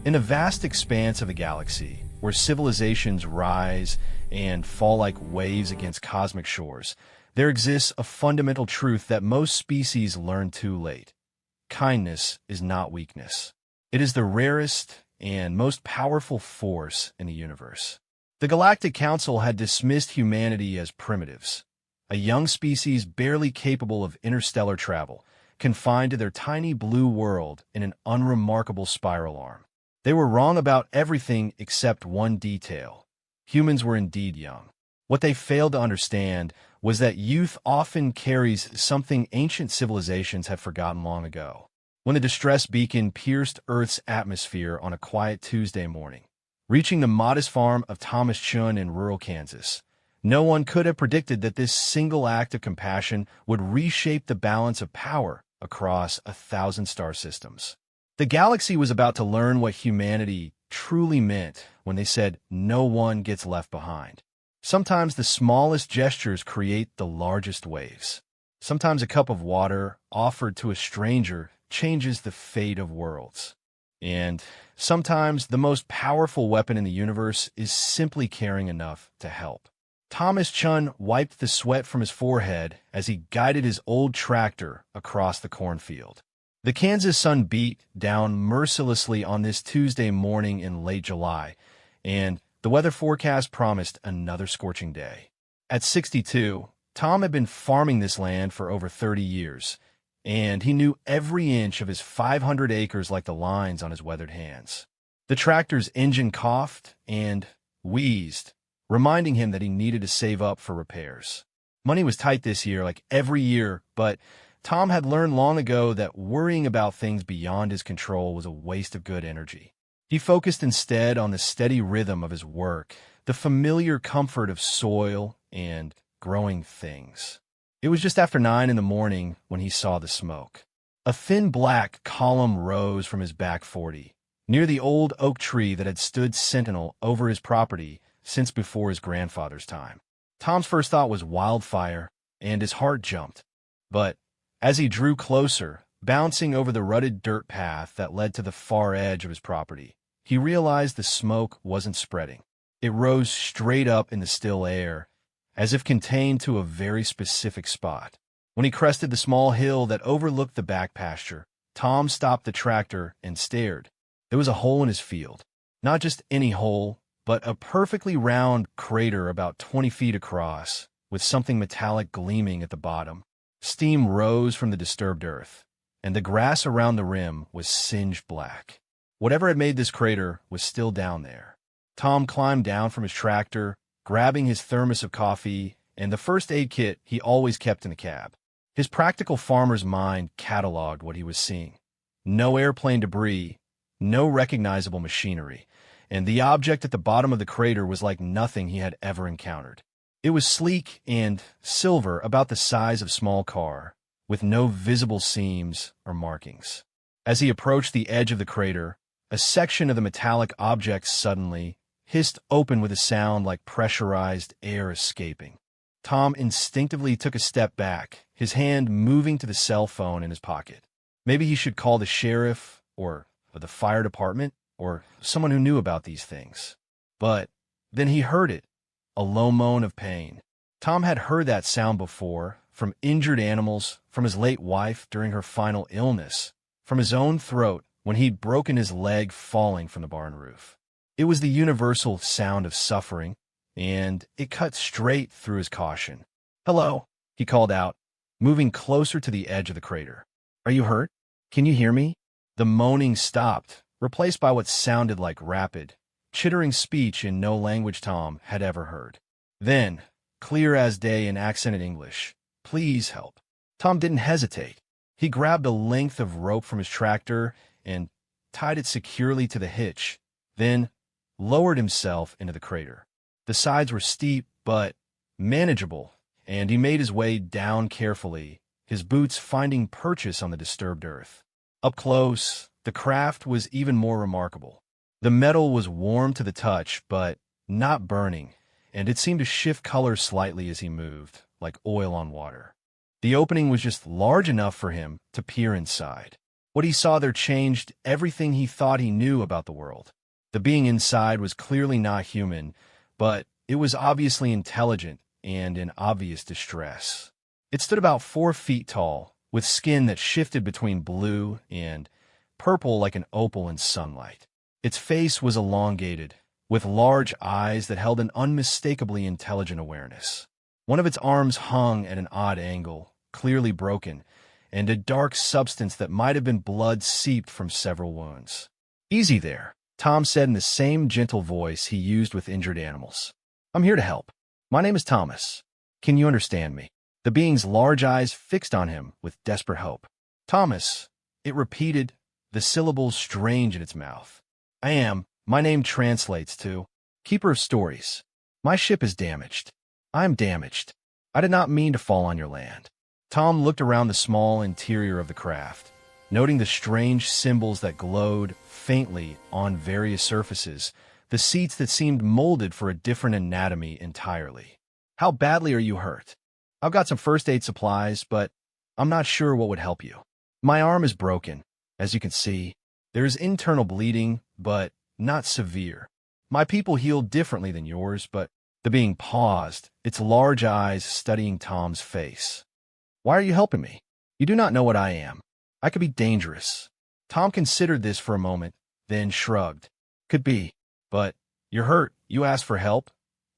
In a vast expanse of the galaxy, where civilizations rise and fall like waves against cosmic shores, there exists a fundamental truth that most species learn too late. Kindness is not weakness. It is the rarest and most powerful force in the universe. The Galactic Council had dismissed humanity as primitives, a young species barely capable of interstellar travel, confined to their tiny blue world in an unremarkable spiral arm. They were wrong about everything except one detail. Humans were indeed young. What they failed to understand was that youth often carries something ancient civilizations had forgotten long ago. When the distress beacon pierced Earth's atmosphere on a quiet Tuesday morning, reaching the modest farm of Thomas Chun in rural Kansas, no one could have predicted that this single act of compassion would reshape the balance of power across 1,000 star systems. The galaxy was about to learn what humanity truly meant when they said no one gets left behind. Sometimes the smallest gestures create the largest waves. Sometimes a cup of water offered to a stranger changes the fate of worlds. And sometimes the most powerful weapon in the universe is simply caring enough to help. Thomas Chun wiped the sweat from his forehead as he guided his old tractor across the cornfield. The Kansas sun beat down mercilessly on this Tuesday morning in late July, and the weather forecast promised another scorching day. At 62, Tom had been farming this land for over 30 years, and he knew every inch of his 500 acres like the lines on his weathered hands. The tractor's engine coughed and wheezed, reminding him that he needed to save up for repairs. Money was tight this year, like every year, but Tom had learned long ago that worrying about things beyond his control was a waste of good energy. He focused instead on the steady rhythm of his work, the familiar comfort of soil and growing things. It was just after 9 in the morning when he saw the smoke. A thin black column rose from his back 40, near the old oak tree that had stood sentinel over his property since before his grandfather's time. Tom's first thought was wildfire, and his heart jumped. But as he drew closer, bouncing over the rutted dirt path that led to the far edge of his property, he realized the smoke wasn't spreading. It rose straight up in the still air, as if contained to a very specific spot. When he crested the small hill that overlooked the back pasture, Tom stopped the tractor and stared. There was a hole in his field. Not just any hole, but a perfectly round crater about 20 feet across, with something metallic gleaming at the bottom. Steam rose from the disturbed earth, and the grass around the rim was singed black. Whatever had made this crater was still down there. Tom climbed down from his tractor, grabbing his thermos of coffee and the first aid kit he always kept in the cab. His practical farmer's mind cataloged what he was seeing. No airplane debris, no recognizable machinery, and the object at the bottom of the crater was like nothing he had ever encountered. It was sleek and silver, about the size of a small car, with no visible seams or markings. As he approached the edge of the crater, a section of the metallic object suddenly hissed open with a sound like pressurized air escaping. Tom instinctively took a step back, his hand moving to the cell phone in his pocket. Maybe he should call the sheriff, or the fire department, or someone who knew about these things. But then he heard it. A low moan of pain. Tom had heard that sound before, from injured animals, from his late wife during her final illness, from his own throat when he'd broken his leg falling from the barn roof. It was the universal sound of suffering, and it cut straight through his caution. "Hello," he called out, moving closer to the edge of the crater. "Are you hurt? Can you hear me?" The moaning stopped, replaced by what sounded like rapid, chittering speech in no language Tom had ever heard. Then, clear as day in accented English, "Please help." Tom didn't hesitate. He grabbed a length of rope from his tractor and tied it securely to the hitch, then lowered himself into the crater. The sides were steep, but manageable, and he made his way down carefully, his boots finding purchase on the disturbed earth. Up close, the craft was even more remarkable. The metal was warm to the touch, but not burning, and it seemed to shift color slightly as he moved, like oil on water. The opening was just large enough for him to peer inside. What he saw there changed everything he thought he knew about the world. The being inside was clearly not human, but it was obviously intelligent and in obvious distress. It stood about 4 feet tall, with skin that shifted between blue and purple like an opal in sunlight. Its face was elongated, with large eyes that held an unmistakably intelligent awareness. One of its arms hung at an odd angle, clearly broken, and a dark substance that might have been blood seeped from several wounds. "Easy there," Tom said in the same gentle voice he used with injured animals. "I'm here to help. My name is Thomas. Can you understand me?" The being's large eyes fixed on him with desperate hope. "Thomas," it repeated, the syllables strange in its mouth. "I am. My name translates to Keeper of Stories. My ship is damaged. I am damaged. I did not mean to fall on your land." Tom looked around the small interior of the craft, noting the strange symbols that glowed faintly on various surfaces, the seats that seemed molded for a different anatomy entirely. "How badly are you hurt?" "I've got some first aid supplies, but I'm not sure what would help you." "My arm is broken. As you can see, there is internal bleeding, but not severe. My people healed differently than yours, but—" The being paused, its large eyes studying Tom's face. "Why are you helping me? You do not know what I am. I could be dangerous." Tom considered this for a moment, then shrugged. "Could be, but you're hurt. You asked for help,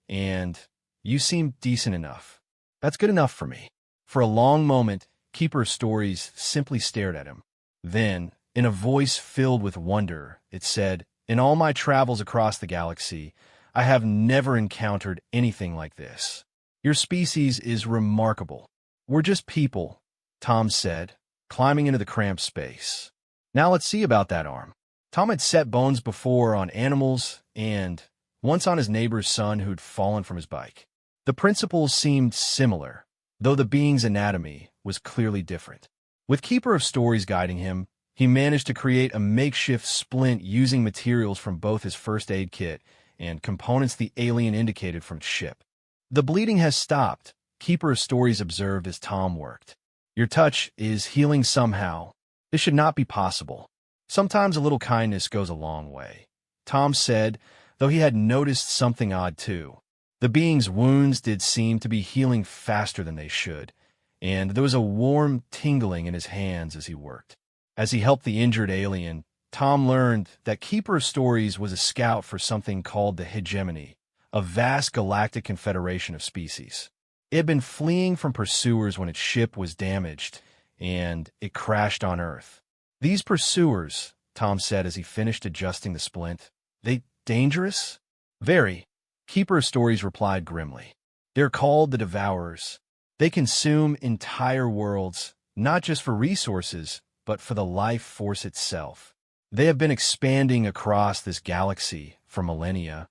and you seem decent enough. That's good enough for me." For a long moment, Keeper of Stories simply stared at him. Then, in a voice filled with wonder, it said, "In all my travels across the galaxy, I have never encountered anything like this. Your species is remarkable." "We're just people," Tom said, climbing into the cramped space. "Now let's see about that arm." Tom had set bones before on animals and once on his neighbor's son who'd fallen from his bike. The principles seemed similar, though the being's anatomy was clearly different. With Keeper of Stories guiding him, he managed to create a makeshift splint using materials from both his first aid kit and components the alien indicated from its ship. "The bleeding has stopped," Keeper of Stories observed as Tom worked. "Your touch is healing somehow. This should not be possible. Sometimes a little kindness goes a long way," Tom said, though he had noticed something odd too. The being's wounds did seem to be healing faster than they should, and there was a warm tingling in his hands as he worked. As he helped the injured alien, Tom learned that Keeper of Stories was a scout for something called the Hegemony, a vast galactic confederation of species. It had been fleeing from pursuers when its ship was damaged, and it crashed on Earth. "These pursuers," Tom said as he finished adjusting the splint, "they dangerous?" "Very," Keeper of Stories replied grimly. "They're called the Devourers. They consume entire worlds, not just for resources, but for the life force itself. They have been expanding across this galaxy for millennia,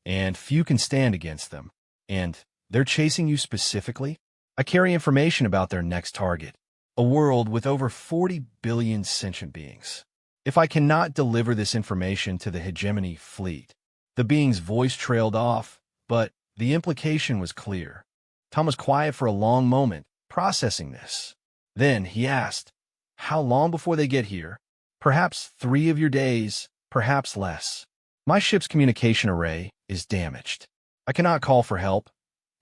and few can stand against them. And they're chasing you specifically? I carry information about their next target, a world with over 40 billion sentient beings. If I cannot deliver this information to the Hegemony fleet—" The being's voice trailed off, but the implication was clear. Tom was quiet for a long moment, processing this. Then he asked, "How long before they get here?" "Perhaps 3 of your days, perhaps less. My ship's communication array is damaged. I cannot call for help,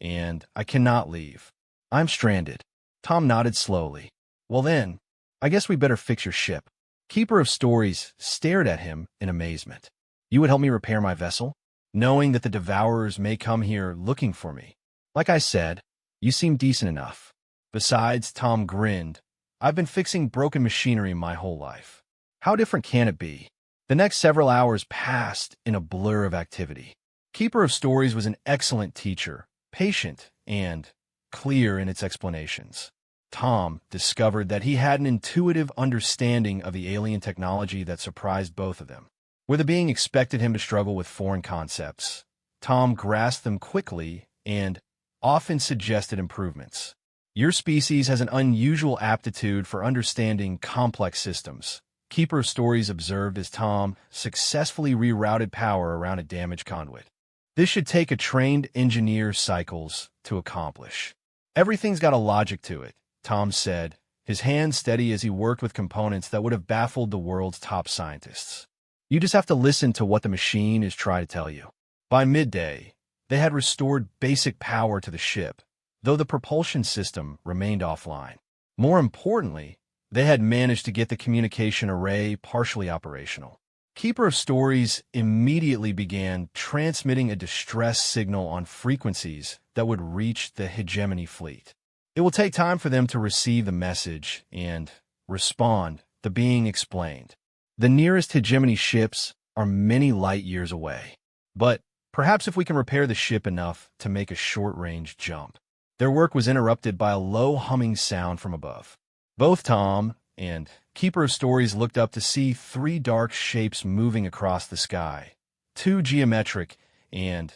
and I cannot leave. I'm stranded." Tom nodded slowly. "Well then, I guess we better fix your ship." Keeper of Stories stared at him in amazement. "You would help me repair my vessel, knowing that the Devourers may come here looking for me? Like I said, you seem decent enough. Besides," Tom grinned, "I've been fixing broken machinery my whole life. How different can it be?" The next several hours passed in a blur of activity. Keeper of Stories was an excellent teacher, patient and clear in its explanations. Tom discovered that he had an intuitive understanding of the alien technology that surprised both of them. Where the being expected him to struggle with foreign concepts, Tom grasped them quickly and often suggested improvements. "Your species has an unusual aptitude for understanding complex systems," Keeper of Stories observed as Tom successfully rerouted power around a damaged conduit. "This should take a trained engineer cycles to accomplish." "Everything's got a logic to it," Tom said, his hands steady as he worked with components that would have baffled the world's top scientists. You just have to listen to what the machine is trying to tell you. By midday, they had restored basic power to the ship, though the propulsion system remained offline. More importantly, they had managed to get the communication array partially operational. Keeper of Stories immediately began transmitting a distress signal on frequencies that would reach the hegemony fleet. It will take time for them to receive the message and respond, the being explained. The nearest hegemony ships are many light years away. But perhaps if we can repair the ship enough to make a short-range jump. Their work was interrupted by a low humming sound from above. Both Tom and Keeper of Stories looked up to see three dark shapes moving across the sky, too geometric and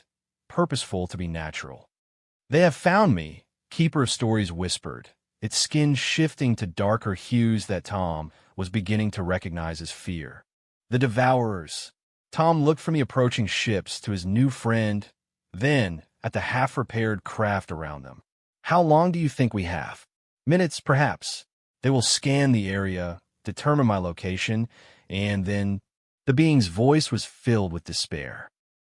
purposeful to be natural. "They have found me," Keeper of Stories whispered, its skin shifting to darker hues that Tom was beginning to recognize as fear. "The Devourers." Tom looked from the approaching ships to his new friend, then at the half-repaired craft around them. "How long do you think we have?" "Minutes, perhaps. They will scan the area, determine my location, and then—" The being's voice was filled with despair.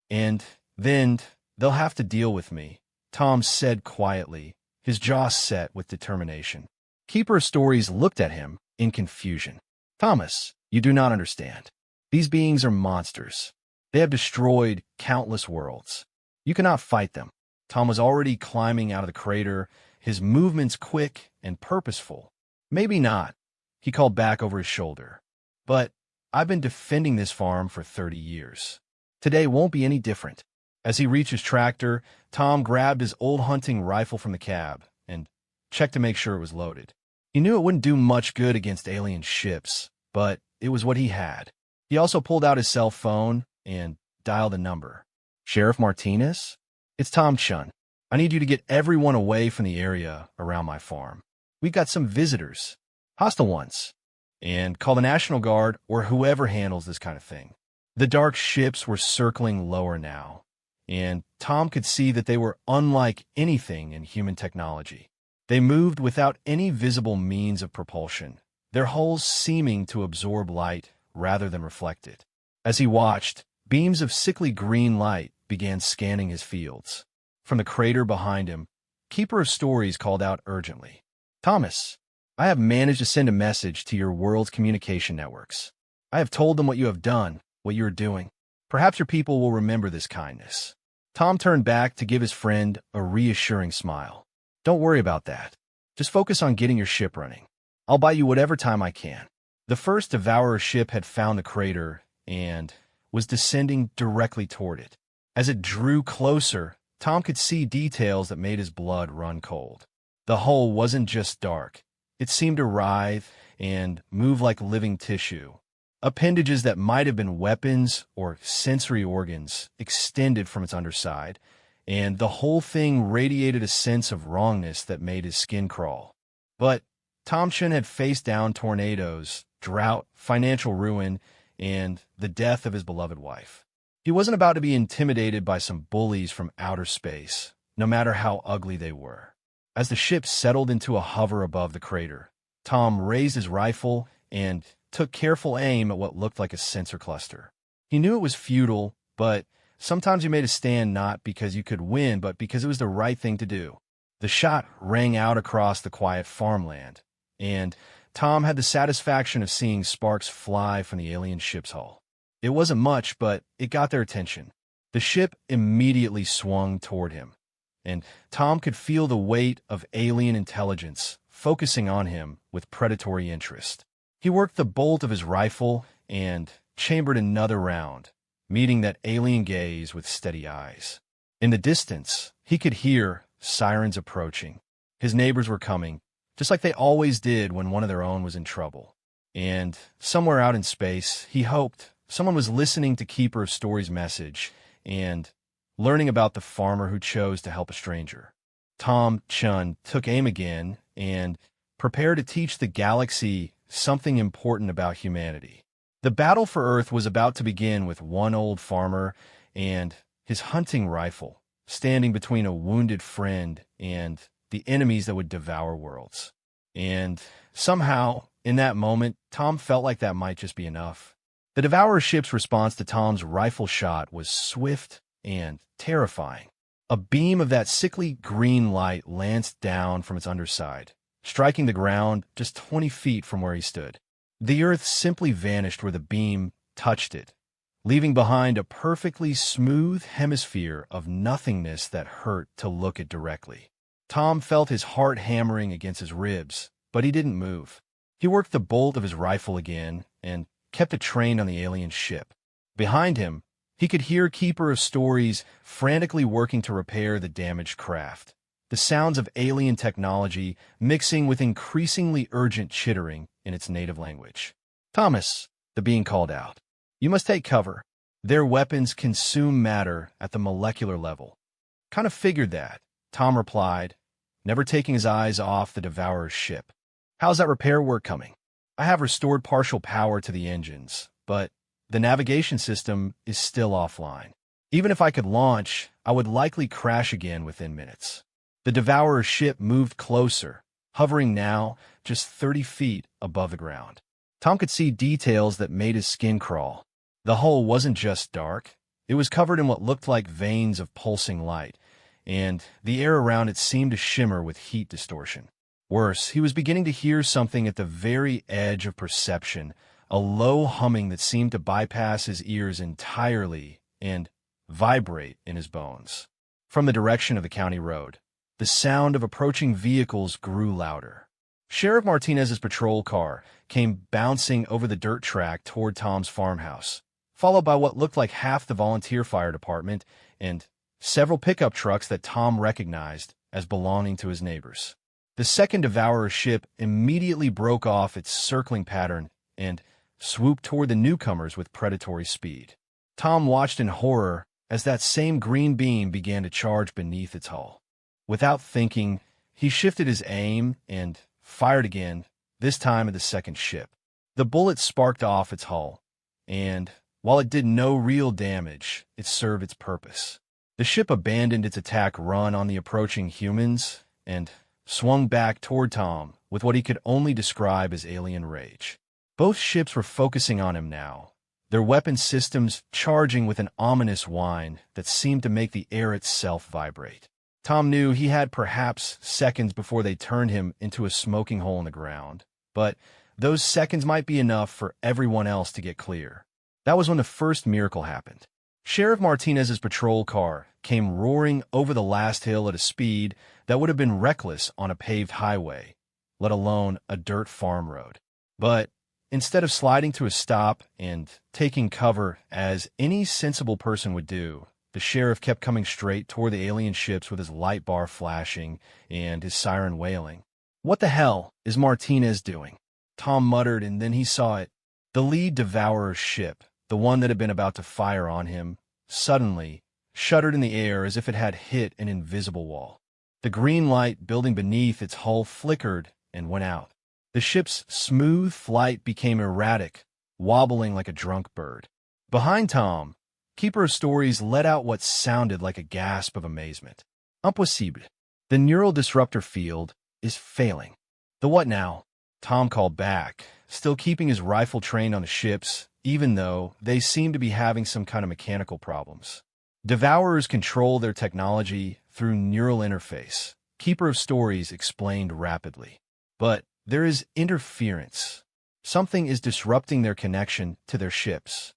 "And then they'll have to deal with me," Tom said quietly, his jaw set with determination. Keeper of Stories looked at him in confusion. "Thomas, you do not understand. These beings are monsters. They have destroyed countless worlds. You cannot fight them." Tom was already climbing out of the crater, his movements quick and purposeful. "Maybe not," he called back over his shoulder. "But I've been defending this farm for 30 years. Today won't be any different." As he reached his tractor, Tom grabbed his old hunting rifle from the cab and checked to make sure it was loaded. He knew it wouldn't do much good against alien ships, but it was what he had. He also pulled out his cell phone and dialed a number. "Sheriff Martinez? It's Tom Chun. I need you to get everyone away from the area around my farm. We've got some visitors, hostile ones, and call the National Guard or whoever handles this kind of thing." The dark ships were circling lower now, and Tom could see that they were unlike anything in human technology. They moved without any visible means of propulsion, their hulls seeming to absorb light rather than reflect it. As he watched, beams of sickly green light began scanning his fields. From the crater behind him, Keeper of Stories called out urgently, "Thomas, I have managed to send a message to your world's communication networks. I have told them what you have done, what you are doing. Perhaps your people will remember this kindness." Tom turned back to give his friend a reassuring smile. "Don't worry about that. Just focus on getting your ship running. I'll buy you whatever time I can." The first Devourer ship had found the crater and was descending directly toward it. As it drew closer, Tom could see details that made his blood run cold. The hull wasn't just dark. It seemed to writhe and move like living tissue. Appendages that might have been weapons or sensory organs extended from its underside, and the whole thing radiated a sense of wrongness that made his skin crawl. But Tom Chun had faced down tornadoes, drought, financial ruin, and the death of his beloved wife. He wasn't about to be intimidated by some bullies from outer space, no matter how ugly they were. As the ship settled into a hover above the crater, Tom raised his rifle and took careful aim at what looked like a sensor cluster. He knew it was futile, but sometimes you made a stand not because you could win, but because it was the right thing to do. The shot rang out across the quiet farmland, and Tom had the satisfaction of seeing sparks fly from the alien ship's hull. It wasn't much, but it got their attention. The ship immediately swung toward him, and Tom could feel the weight of alien intelligence focusing on him with predatory interest. He worked the bolt of his rifle and chambered another round, meeting that alien gaze with steady eyes. In the distance, he could hear sirens approaching. His neighbors were coming, just like they always did when one of their own was in trouble. And somewhere out in space, he hoped someone was listening to Keeper of Stories' message and learning about the farmer who chose to help a stranger. Tom Chun took aim again and prepared to teach the galaxy something important about humanity. The battle for Earth was about to begin with one old farmer and his hunting rifle standing between a wounded friend and the enemies that would devour worlds. And somehow, in that moment, Tom felt like that might just be enough. The Devourer ship's response to Tom's rifle shot was swift and terrifying. A beam of that sickly green light lanced down from its underside, striking the ground just 20 feet from where he stood. The earth simply vanished where the beam touched it, leaving behind a perfectly smooth hemisphere of nothingness that hurt to look at directly. Tom felt his heart hammering against his ribs, but he didn't move. He worked the bolt of his rifle again and kept it trained on the alien ship. Behind him, he could hear Keeper of Stories frantically working to repair the damaged craft. The sounds of alien technology mixing with increasingly urgent chittering in its native language. "Thomas," the being called out, "you must take cover. Their weapons consume matter at the molecular level." "Kind of figured that," Tom replied, never taking his eyes off the Devourer's ship. "How's that repair work coming?" "I have restored partial power to the engines, but the navigation system is still offline. Even if I could launch, I would likely crash again within minutes." The Devourer's ship moved closer, hovering now just 30 feet above the ground. Tom could see details that made his skin crawl. The hull wasn't just dark. It was covered in what looked like veins of pulsing light, and the air around it seemed to shimmer with heat distortion. Worse, he was beginning to hear something at the very edge of perception, a low humming that seemed to bypass his ears entirely and vibrate in his bones. From the direction of the county road, the sound of approaching vehicles grew louder. Sheriff Martinez's patrol car came bouncing over the dirt track toward Tom's farmhouse, followed by what looked like half the volunteer fire department and several pickup trucks that Tom recognized as belonging to his neighbors. The second Devourer ship immediately broke off its circling pattern and swooped toward the newcomers with predatory speed. Tom watched in horror as that same green beam began to charge beneath its hull. Without thinking, he shifted his aim and fired again, this time at the second ship. The bullet sparked off its hull, and while it did no real damage, it served its purpose. The ship abandoned its attack run on the approaching humans and swung back toward Tom with what he could only describe as alien rage. Both ships were focusing on him now, their weapon systems charging with an ominous whine that seemed to make the air itself vibrate. Tom knew he had perhaps seconds before they turned him into a smoking hole in the ground, but those seconds might be enough for everyone else to get clear. That was when the first miracle happened. Sheriff Martinez's patrol car came roaring over the last hill at a speed that would have been reckless on a paved highway, let alone a dirt farm road. But instead of sliding to a stop and taking cover as any sensible person would do, the sheriff kept coming straight toward the alien ships with his light bar flashing and his siren wailing. "What the hell is Martinez doing?" Tom muttered, and then he saw it. The lead Devourer's ship, the one that had been about to fire on him, suddenly shuddered in the air as if it had hit an invisible wall. The green light building beneath its hull flickered and went out. The ship's smooth flight became erratic, wobbling like a drunk bird. Behind Tom, Keeper of Stories let out what sounded like a gasp of amazement. "Impossible. The neural disruptor field is failing." "The what now?" Tom called back, still keeping his rifle trained on the ships, even though they seemed to be having some kind of mechanical problems. "Devourers control their technology through neural interface," Keeper of Stories explained rapidly. "But there is interference. Something is disrupting their connection to their ships."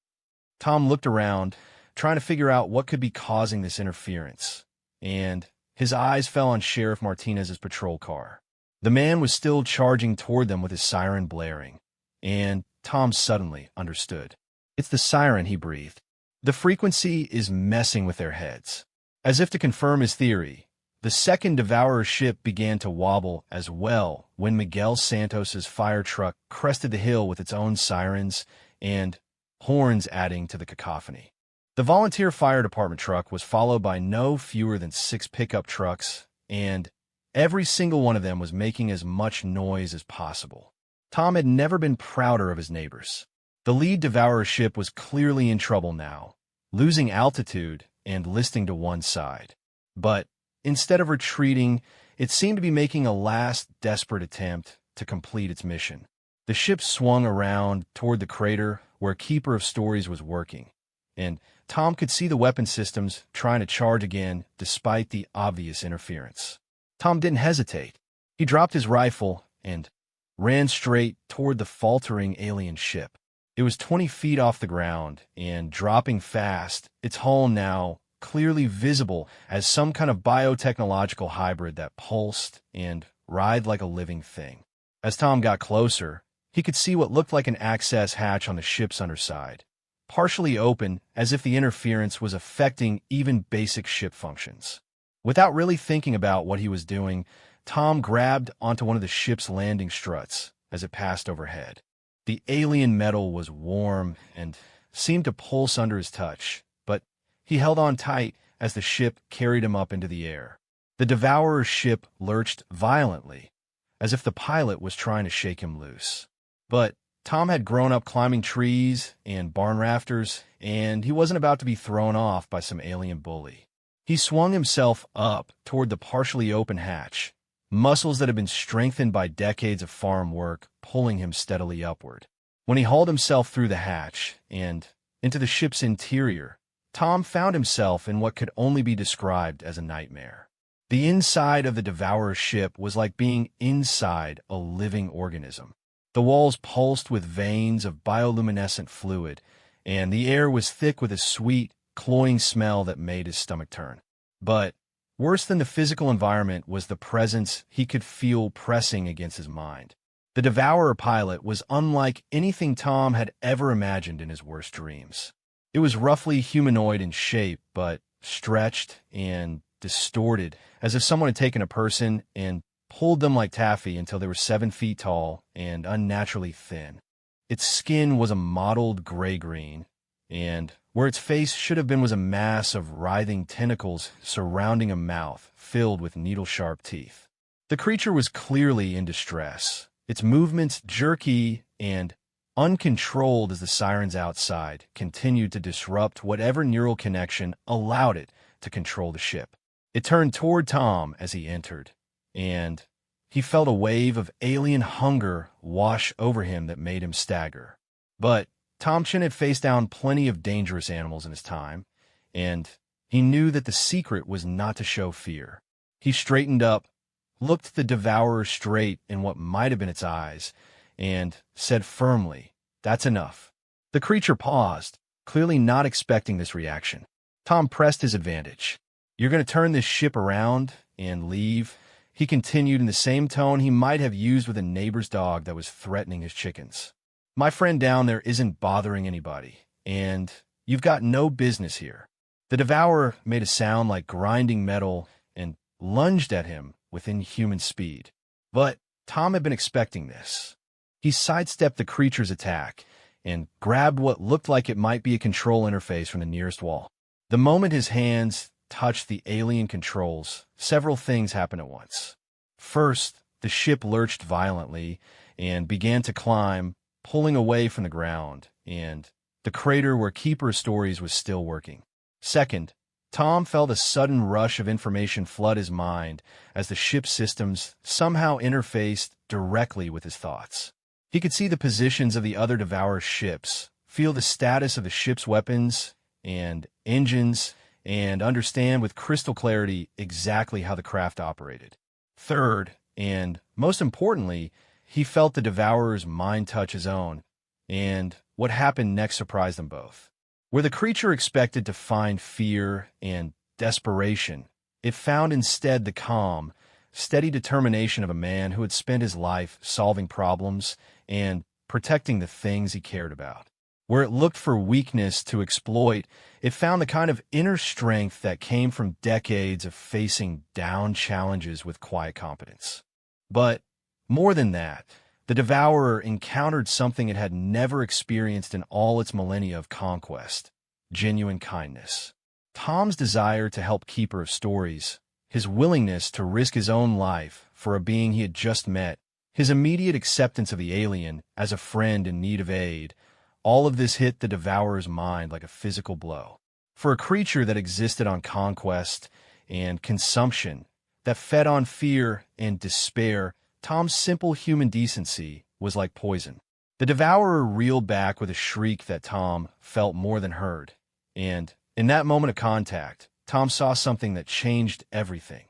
Tom looked around, trying to figure out what could be causing this interference, and his eyes fell on Sheriff Martinez's patrol car. The man was still charging toward them with his siren blaring, and Tom suddenly understood. "It's the siren," he breathed. "The frequency is messing with their heads." As if to confirm his theory, the second Devourer ship began to wobble as well when Miguel Santos's fire truck crested the hill with its own sirens and horns adding to the cacophony. The volunteer fire department truck was followed by no fewer than 6 pickup trucks, and every single one of them was making as much noise as possible. Tom had never been prouder of his neighbors. The lead Devourer ship was clearly in trouble now, losing altitude and listing to one side. But instead of retreating, it seemed to be making a last desperate attempt to complete its mission. The ship swung around toward the crater where Keeper of Stories was working, and Tom could see the weapon systems trying to charge again despite the obvious interference. Tom didn't hesitate. He dropped his rifle and ran straight toward the faltering alien ship. It was 20 feet off the ground and dropping fast, its hull now clearly visible as some kind of biotechnological hybrid that pulsed and writhed like a living thing. As Tom got closer, he could see what looked like an access hatch on the ship's underside, partially open as if the interference was affecting even basic ship functions. Without really thinking about what he was doing, Tom grabbed onto one of the ship's landing struts as it passed overhead. The alien metal was warm and seemed to pulse under his touch, but he held on tight as the ship carried him up into the air. The Devourer's ship lurched violently, as if the pilot was trying to shake him loose. But Tom had grown up climbing trees and barn rafters, and he wasn't about to be thrown off by some alien bully. He swung himself up toward the partially open hatch, muscles that had been strengthened by decades of farm work pulling him steadily upward. When he hauled himself through the hatch and into the ship's interior, Tom found himself in what could only be described as a nightmare. The inside of the Devourer's ship was like being inside a living organism. The walls pulsed with veins of bioluminescent fluid, and the air was thick with a sweet, cloying smell that made his stomach turn. But worse than the physical environment was the presence he could feel pressing against his mind. The Devourer pilot was unlike anything Tom had ever imagined in his worst dreams. It was roughly humanoid in shape, but stretched and distorted, as if someone had taken a person and pulled them like taffy until they were 7 feet tall and unnaturally thin. Its skin was a mottled gray-green, and where its face should have been was a mass of writhing tentacles surrounding a mouth filled with needle-sharp teeth. The creature was clearly in distress, its movements jerky and uncontrolled as the sirens outside continued to disrupt whatever neural connection allowed it to control the ship. It turned toward Tom as he entered, and he felt a wave of alien hunger wash over him that made him stagger. But Tom Chin had faced down plenty of dangerous animals in his time, and he knew that the secret was not to show fear. He straightened up, looked the Devourer straight in what might have been its eyes, and said firmly, "That's enough." The creature paused, clearly not expecting this reaction. Tom pressed his advantage. "You're going to turn this ship around and leave?" He continued in the same tone he might have used with a neighbor's dog that was threatening his chickens. "My friend down there isn't bothering anybody, and you've got no business here." The Devourer made a sound like grinding metal and lunged at him with inhuman speed. But Tom had been expecting this. He sidestepped the creature's attack and grabbed what looked like it might be a control interface from the nearest wall. The moment his hands touched the alien controls, several things happened at once. First, the ship lurched violently and began to climb, pulling away from the ground, and the crater where Keeper of Stories was still working. Second, Tom felt a sudden rush of information flood his mind as the ship's systems somehow interfaced directly with his thoughts. He could see the positions of the other Devourer ships, feel the status of the ship's weapons and engines, and understand with crystal clarity exactly how the craft operated. Third, and most importantly, he felt the Devourer's mind touch his own, and what happened next surprised them both. Where the creature expected to find fear and desperation, it found instead the calm, steady determination of a man who had spent his life solving problems and protecting the things he cared about. Where it looked for weakness to exploit, it found the kind of inner strength that came from decades of facing down challenges with quiet competence. But more than that, the Devourer encountered something it had never experienced in all its millennia of conquest: genuine kindness. Tom's desire to help Keeper of Stories, his willingness to risk his own life for a being he had just met, his immediate acceptance of the alien as a friend in need of aid, all of this hit the Devourer's mind like a physical blow. For a creature that existed on conquest and consumption, that fed on fear and despair, Tom's simple human decency was like poison. The devourer reeled back with a shriek that Tom felt more than heard. And in that moment of contact, Tom saw something that changed everything.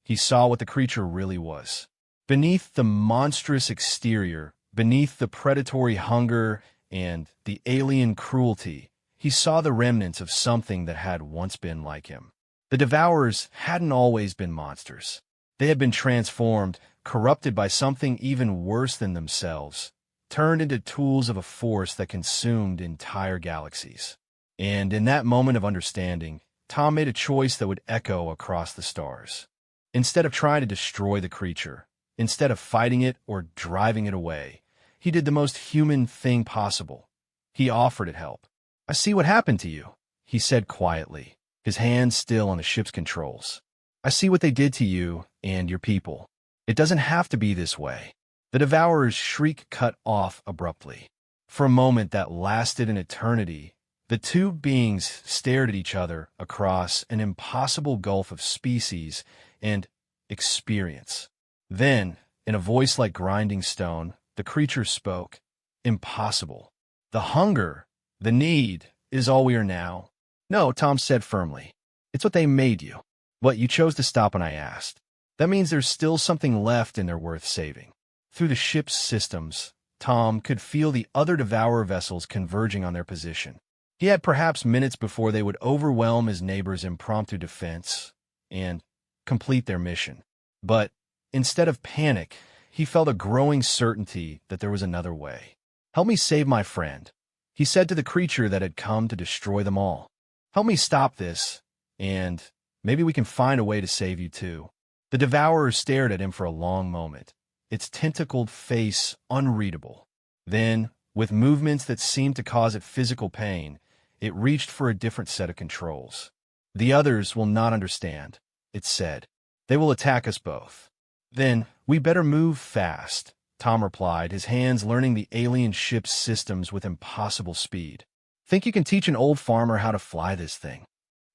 He saw what the creature really was. Beneath the monstrous exterior, beneath the predatory hunger and the alien cruelty, he saw the remnants of something that had once been like him. The devourers hadn't always been monsters. They had been transformed, corrupted by something even worse than themselves, turned into tools of a force that consumed entire galaxies. And in that moment of understanding, Tom made a choice that would echo across the stars. Instead of trying to destroy the creature, instead of fighting it or driving it away, he did the most human thing possible. He offered it help. "I see what happened to you," he said quietly, his hands still on the ship's controls. "I see what they did to you and your people. It doesn't have to be this way." The devourer's shriek cut off abruptly. For a moment that lasted an eternity, the two beings stared at each other across an impossible gulf of species and experience. Then, in a voice like grinding stone, the creature spoke. "Impossible. The hunger, the need, is all we are now." "No," Tom said firmly. "It's what they made you. But you chose to stop when I asked. That means there's still something left and they're worth saving." Through the ship's systems, Tom could feel the other devourer vessels converging on their position. He had perhaps minutes before they would overwhelm his neighbor's impromptu defense and complete their mission. But instead of panic, he felt a growing certainty that there was another way. "Help me save my friend," he said to the creature that had come to destroy them all. "Help me stop this, and maybe we can find a way to save you too." The devourer stared at him for a long moment, its tentacled face unreadable. Then, with movements that seemed to cause it physical pain, it reached for a different set of controls. "The others will not understand," it said. "They will attack us both." "Then we better move fast," Tom replied, his hands learning the alien ship's systems with impossible speed. "Think you can teach an old farmer how to fly this thing?"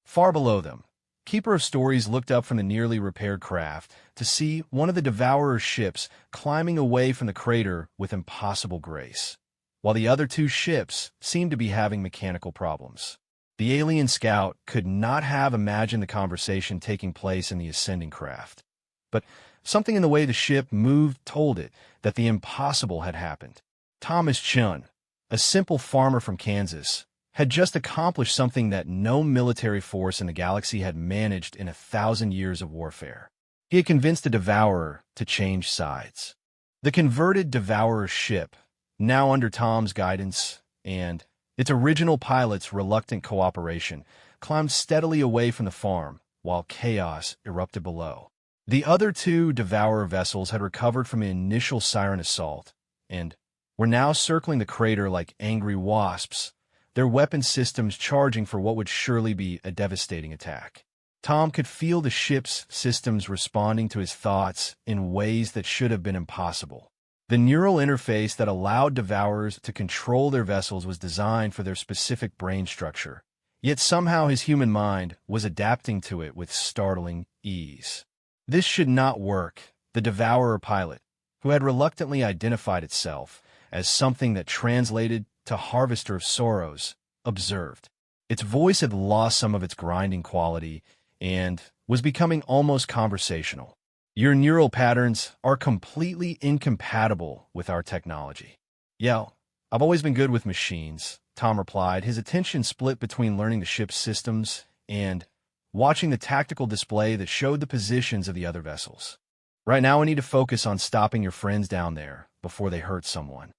Far below them, Keeper of Stories looked up from the nearly repaired craft to see one of the devourer's ships climbing away from the crater with impossible grace, while the other two ships seemed to be having mechanical problems. The alien scout could not have imagined the conversation taking place in the ascending craft. But something in the way the ship moved told it that the impossible had happened. Thomas Chun, a simple farmer from Kansas, had just accomplished something that no military force in the galaxy had managed in 1,000 years of warfare. He had convinced the devourer to change sides. The converted devourer ship, now under Tom's guidance and its original pilot's reluctant cooperation, climbed steadily away from the farm while chaos erupted below. The other two devourer vessels had recovered from an initial siren assault and were now circling the crater like angry wasps, their weapon systems charging for what would surely be a devastating attack. Tom could feel the ship's systems responding to his thoughts in ways that should have been impossible. The neural interface that allowed devourers to control their vessels was designed for their specific brain structure, yet somehow his human mind was adapting to it with startling ease. This should not work, the devourer pilot, who had reluctantly identified itself as something that translated to Harvester of Sorrows, observed. Its voice had lost some of its grinding quality and was becoming almost conversational. "Your neural patterns are completely incompatible with our technology." "Yeah, I've always been good with machines," Tom replied, his attention split between learning the ship's systems and watching the tactical display that showed the positions of the other vessels. "Right now I need to focus on stopping your friends down there before they hurt someone."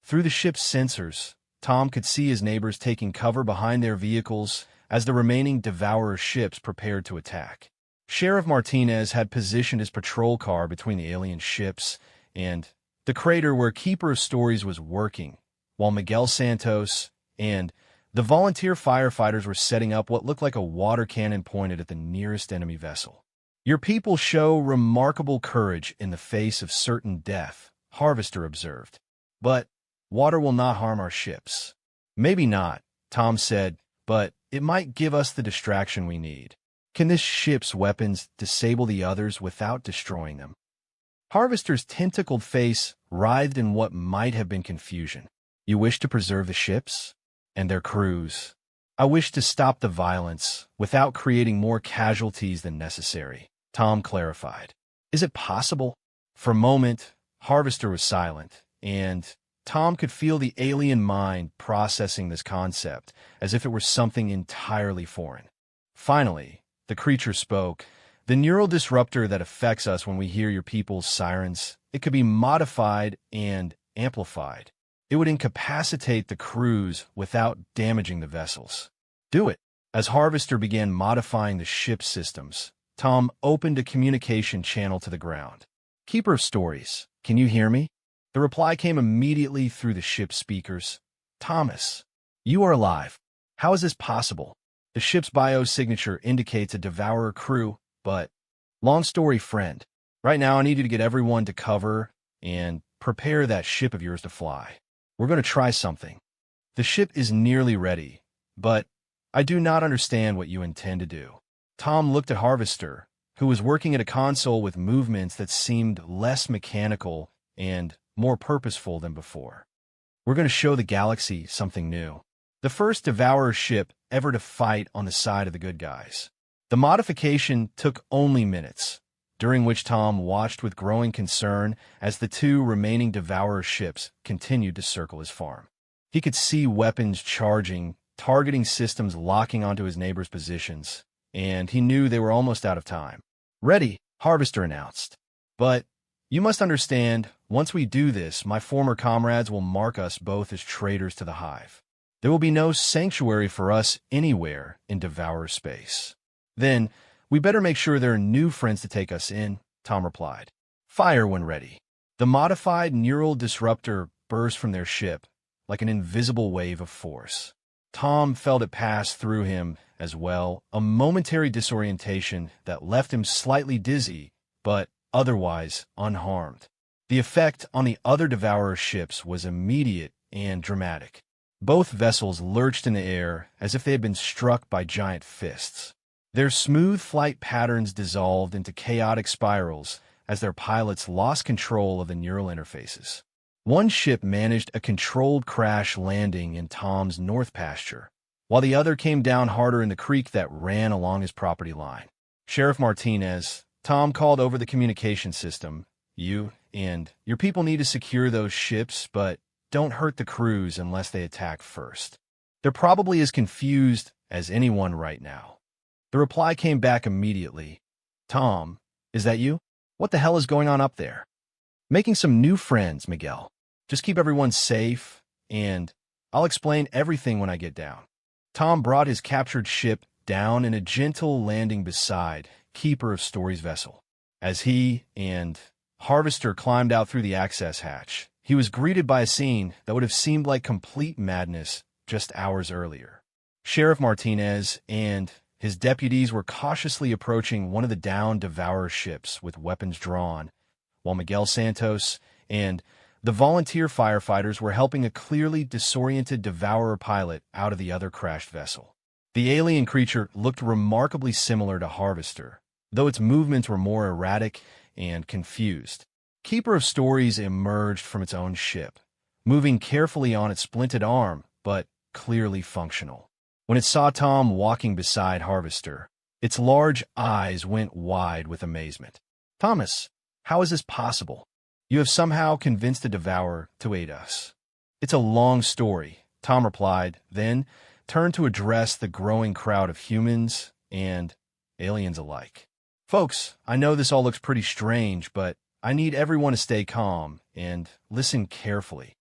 Through the ship's sensors, Tom could see his neighbors taking cover behind their vehicles as the remaining devourer ships prepared to attack. Sheriff Martinez had positioned his patrol car between the alien ships and the crater where Keeper of Stories was working, while Miguel Santos and the volunteer firefighters were setting up what looked like a water cannon pointed at the nearest enemy vessel. "Your people show remarkable courage in the face of certain death," Harvester observed. "But water will not harm our ships." "Maybe not," Tom said, "but it might give us the distraction we need. Can this ship's weapons disable the others without destroying them?" Harvester's tentacled face writhed in what might have been confusion. You wish to preserve the ships and their crews. I wish to stop the violence without creating more casualties than necessary, Tom clarified. Is it possible? For a moment, Harvester was silent, and Tom could feel the alien mind processing this concept as if it were something entirely foreign. Finally, the creature spoke. The neural disruptor that affects us when we hear your people's sirens, it could be modified and amplified. It would incapacitate the crews without damaging the vessels. Do it. As Harvester began modifying the ship's systems, Tom opened a communication channel to the ground. Keeper of Stories, can you hear me? The reply came immediately through the ship's speakers. Thomas, you are alive. How is this possible? The ship's biosignature indicates a Devourer crew, but long story, friend. Right now, I need you to get everyone to cover and prepare that ship of yours to fly. We're going to try something. The ship is nearly ready, but I do not understand what you intend to do. Tom looked at Harvester, who was working at a console with movements that seemed less mechanical and more purposeful than before. We're going to show the galaxy something new. The first Devourer ship ever to fight on the side of the good guys. The modification took only minutes, during which Tom watched with growing concern as the two remaining Devourer ships continued to circle his farm. He could see weapons charging, targeting systems locking onto his neighbors' positions, and he knew they were almost out of time. Ready, Harvester announced. But you must understand, once we do this, my former comrades will mark us both as traitors to the Hive. There will be no sanctuary for us anywhere in Devourer space. Then, we better make sure there are new friends to take us in, Tom replied. Fire when ready. The modified neural disruptor burst from their ship like an invisible wave of force. Tom felt it pass through him as well, a momentary disorientation that left him slightly dizzy, but otherwise unharmed. The effect on the other Devourer ships was immediate and dramatic. Both vessels lurched in the air as if they had been struck by giant fists. Their smooth flight patterns dissolved into chaotic spirals as their pilots lost control of the neural interfaces. One ship managed a controlled crash landing in Tom's north pasture, while the other came down harder in the creek that ran along his property line. Sheriff Martinez, Tom called over the communication system. You and your people need to secure those ships, but don't hurt the crews unless they attack first. They're probably as confused as anyone right now. The reply came back immediately. Tom, is that you? What the hell is going on up there? Making some new friends, Miguel. Just keep everyone safe, and I'll explain everything when I get down. Tom brought his captured ship down in a gentle landing beside Keeper of Stories' vessel. As he and Harvester climbed out through the access hatch, he was greeted by a scene that would have seemed like complete madness just hours earlier. Sheriff Martinez and his deputies were cautiously approaching one of the downed Devourer ships with weapons drawn, while Miguel Santos and the volunteer firefighters were helping a clearly disoriented Devourer pilot out of the other crashed vessel. The alien creature looked remarkably similar to Harvester, though its movements were more erratic and confused. Keeper of Stories emerged from its own ship, moving carefully on its splinted arm, but clearly functional. When it saw Tom walking beside Harvester, its large eyes went wide with amazement. Thomas, how is this possible? You have somehow convinced the Devourer to aid us. It's a long story, Tom replied, then turned to address the growing crowd of humans and aliens alike. Folks, I know this all looks pretty strange, but I need everyone to stay calm and listen carefully.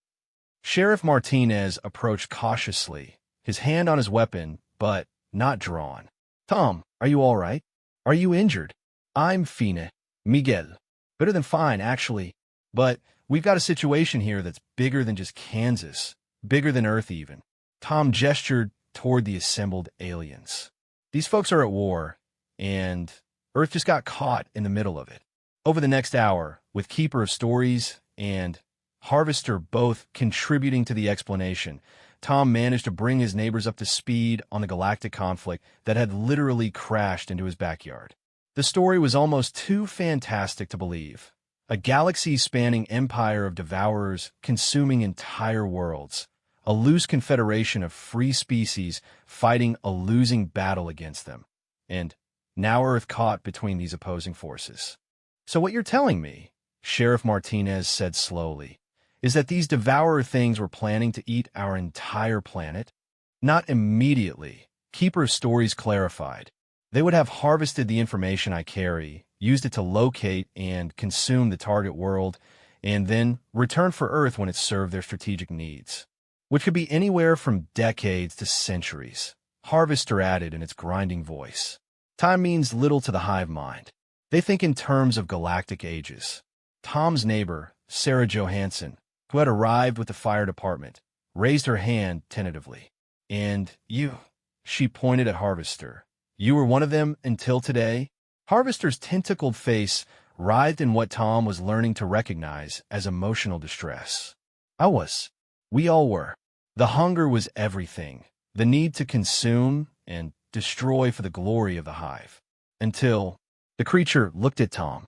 Sheriff Martinez approached cautiously, his hand on his weapon, but not drawn. Tom, are you all right? Are you injured? I'm fine, Miguel. Better than fine, actually. But we've got a situation here that's bigger than just Kansas, bigger than Earth even. Tom gestured toward the assembled aliens. These folks are at war, and Earth just got caught in the middle of it. Over the next hour, with Keeper of Stories and Harvester both contributing to the explanation, Tom managed to bring his neighbors up to speed on the galactic conflict that had literally crashed into his backyard. The story was almost too fantastic to believe. A galaxy-spanning empire of devourers consuming entire worlds. A loose confederation of free species fighting a losing battle against them. And now Earth caught between these opposing forces. So what you're telling me, Sheriff Martinez said slowly, is that these devourer things were planning to eat our entire planet? Not immediately, Keeper Stories clarified. They would have harvested the information I carry, used it to locate and consume the target world, and then return for Earth when it served their strategic needs, which could be anywhere from decades to centuries. Harvester added in its grinding voice. Time means little to the hive mind. They think in terms of galactic ages. Tom's neighbor, Sarah Johansson, who had arrived with the fire department, raised her hand tentatively. And you, she pointed at Harvester. You were one of them until today? Harvester's tentacled face writhed in what Tom was learning to recognize as emotional distress. I was. We all were. The hunger was everything. The need to consume and destroy for the glory of the hive. Until the creature looked at Tom.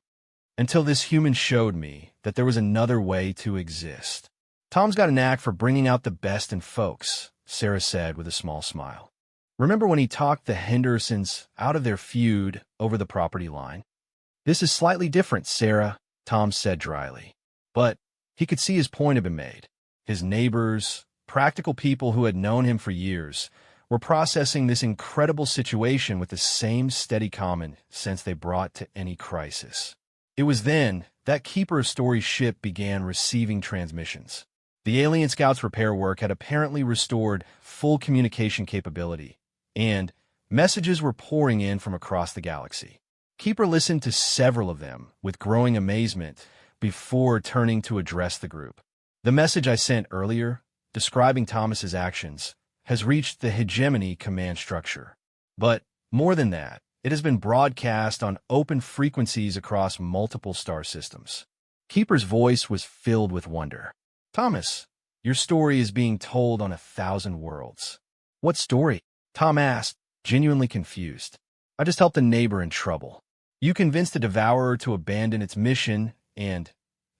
Until this human showed me that there was another way to exist. Tom's got a knack for bringing out the best in folks, Sarah said with a small smile. Remember when he talked the Hendersons out of their feud over the property line? This is slightly different, Sarah, Tom said dryly. But he could see his point had been made. His neighbors, practical people who had known him for years, were processing this incredible situation with the same steady common sense they brought to any crisis. It was then that Keeper of Stories ship began receiving transmissions. The alien scouts' repair work had apparently restored full communication capability, and messages were pouring in from across the galaxy. Keeper listened to several of them with growing amazement before turning to address the group. The message I sent earlier, describing Thomas's actions, has reached the hegemony command structure. But more than that, it has been broadcast on open frequencies across multiple star systems. Keeper's voice was filled with wonder. Thomas, your story is being told on 1,000 worlds. What story? Tom asked, genuinely confused. I just helped a neighbor in trouble. You convinced the Devourer to abandon its mission and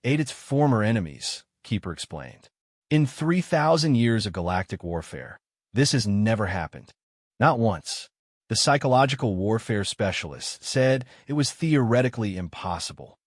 aid its former enemies, Keeper explained. In 3,000 years of galactic warfare, this has never happened. Not once. The psychological warfare specialist said it was theoretically impossible.